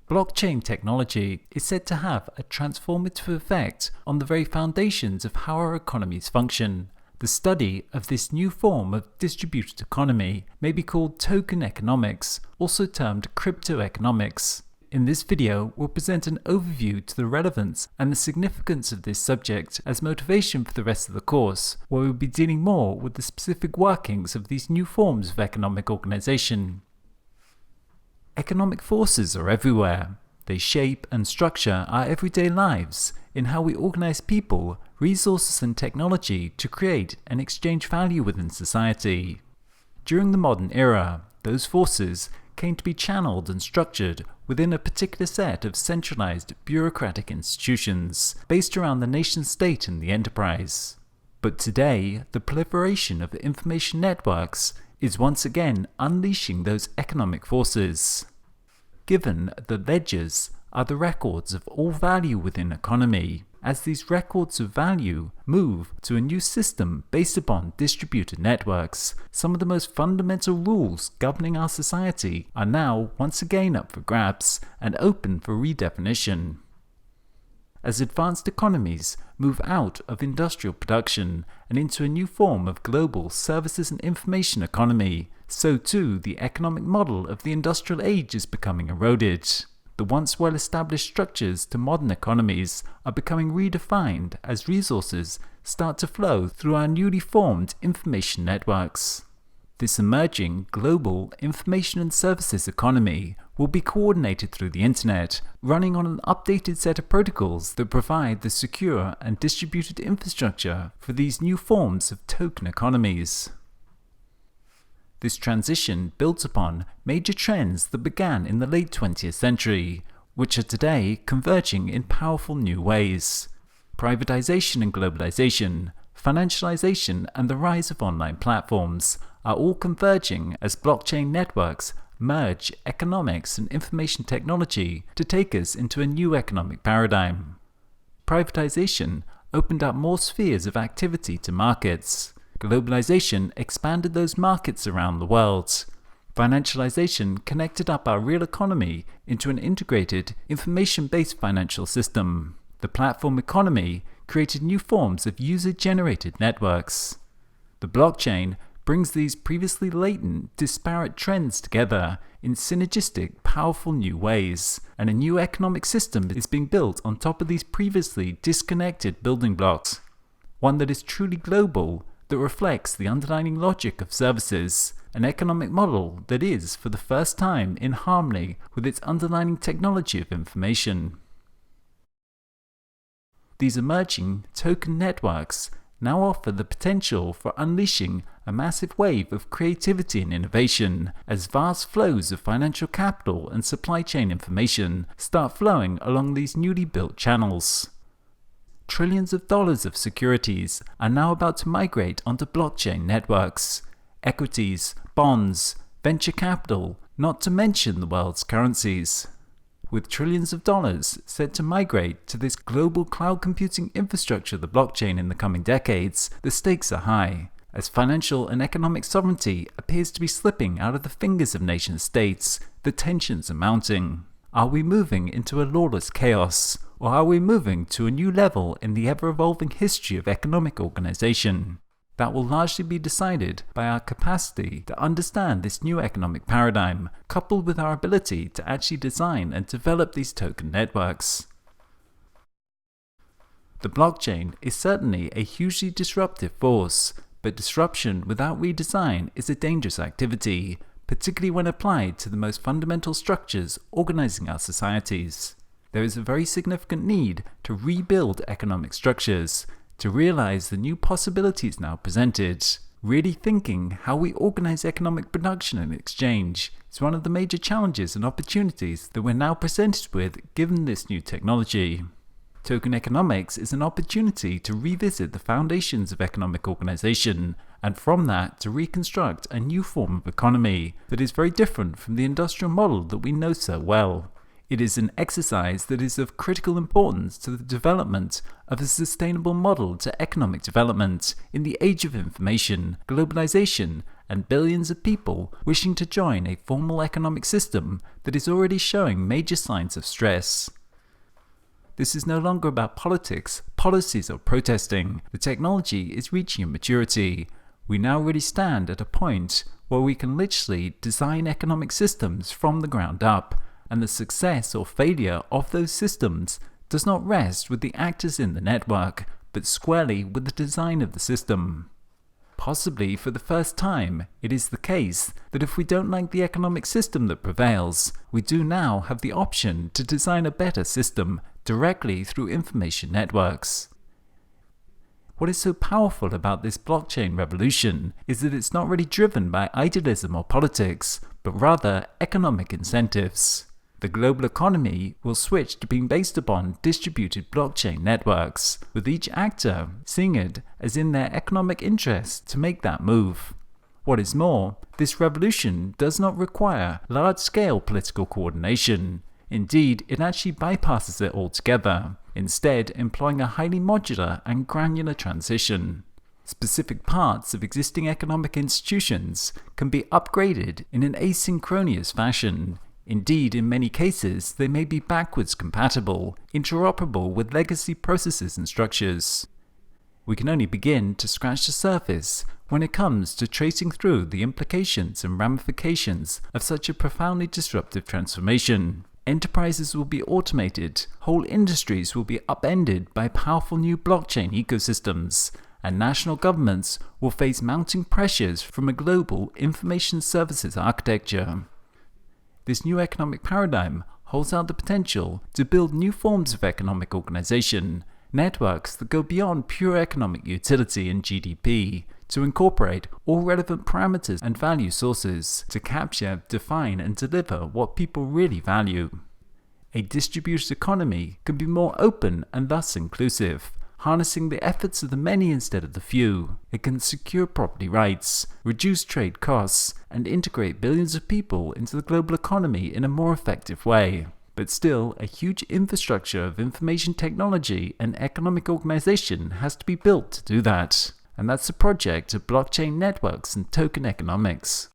Blockchain technology is said to have a transformative effect on the very foundations of how our economies function. The study of this new form of distributed economy may be called token economics, also termed crypto economics. In this video, we'll present an overview to the relevance and the significance of this subject as motivation for the rest of the course, where we'll be dealing more with the specific workings of these new forms of economic organization. Economic forces are everywhere. They shape and structure our everyday lives in how we organize people, resources and technology to create and exchange value within society. During the modern era, those forces came to be channeled and structured within a particular set of centralized bureaucratic institutions based around the nation-state and the enterprise. But today, the proliferation of information networks is once again unleashing those economic forces. Given that ledgers are the records of all value within an economy, as these records of value move to a new system based upon distributed networks, some of the most fundamental rules governing our society are now once again up for grabs and open for redefinition. As advanced economies move out of industrial production and into a new form of global services and information economy, so too the economic model of the industrial age is becoming eroded. The once well-established structures to modern economies are becoming redefined as resources start to flow through our newly formed information networks. This emerging global information and services economy will be coordinated through the internet, running on an updated set of protocols that provide the secure and distributed infrastructure for these new forms of token economies. This transition built upon major trends that began in the late 20th century, which are today converging in powerful new ways. Privatization and globalization, financialization and the rise of online platforms are all converging as blockchain networks merge economics and information technology to take us into a new economic paradigm. Privatization opened up more spheres of activity to markets. Globalization expanded those markets around the world. Financialization connected up our real economy into an integrated, information-based financial system. The platform economy created new forms of user-generated networks. The blockchain brings these previously latent, disparate trends together in synergistic, powerful new ways, and a new economic system is being built on top of these previously disconnected building blocks. One that is truly global, that reflects the underlying logic of services, an economic model that is, for the first time, in harmony with its underlying technology of information. These emerging token networks now offer the potential for unleashing a massive wave of creativity and innovation as vast flows of financial capital and supply chain information start flowing along these newly built channels. Trillions of dollars of securities are now about to migrate onto blockchain networks. Equities, bonds, venture capital, not to mention the world's currencies. With trillions of dollars set to migrate to this global cloud computing infrastructure of the blockchain in the coming decades, the stakes are high, as financial and economic sovereignty appears to be slipping out of the fingers of nation-states. The tensions are mounting. Are we moving into a lawless chaos, or are we moving to a new level in the ever-evolving history of economic organization? That will largely be decided by our capacity to understand this new economic paradigm, coupled with our ability to actually design and develop these token networks. The blockchain is certainly a hugely disruptive force, but disruption without redesign is a dangerous activity, particularly when applied to the most fundamental structures organizing our societies. There is a very significant need to rebuild economic structures, to realize the new possibilities now presented. Really thinking how we organize economic production and exchange is one of the major challenges and opportunities that we're now presented with given this new technology. Token economics is an opportunity to revisit the foundations of economic organization, and from that to reconstruct a new form of economy that is very different from the industrial model that we know so well. It is an exercise that is of critical importance to the development of a sustainable model to economic development in the age of information, globalization, and billions of people wishing to join a formal economic system that is already showing major signs of stress. This is no longer about politics, policies, or protesting. The technology is reaching a maturity. We now really stand at a point where we can literally design economic systems from the ground up, and the success or failure of those systems does not rest with the actors in the network, but squarely with the design of the system. Possibly for the first time, it is the case that if we don't like the economic system that prevails, we do now have the option to design a better system directly through information networks. What is so powerful about this blockchain revolution is that it's not really driven by idealism or politics, but rather economic incentives. The global economy will switch to being based upon distributed blockchain networks, with each actor seeing it as in their economic interest to make that move. What is more, this revolution does not require large-scale political coordination. Indeed, it actually bypasses it altogether, instead employing a highly modular and granular transition. Specific parts of existing economic institutions can be upgraded in an asynchronous fashion. Indeed, in many cases, they may be backwards compatible, interoperable with legacy processes and structures. We can only begin to scratch the surface when it comes to tracing through the implications and ramifications of such a profoundly disruptive transformation. Enterprises will be automated, whole industries will be upended by powerful new blockchain ecosystems, and national governments will face mounting pressures from a global information services architecture. This new economic paradigm holds out the potential to build new forms of economic organization, networks that go beyond pure economic utility and GDP, to incorporate all relevant parameters and value sources to capture, define, and deliver what people really value. A distributed economy can be more open and thus inclusive, harnessing the efforts of the many instead of the few. It can secure property rights, reduce trade costs, and integrate billions of people into the global economy in a more effective way. But still, a huge infrastructure of information technology and economic organization has to be built to do that. And that's the project of blockchain networks and token economics.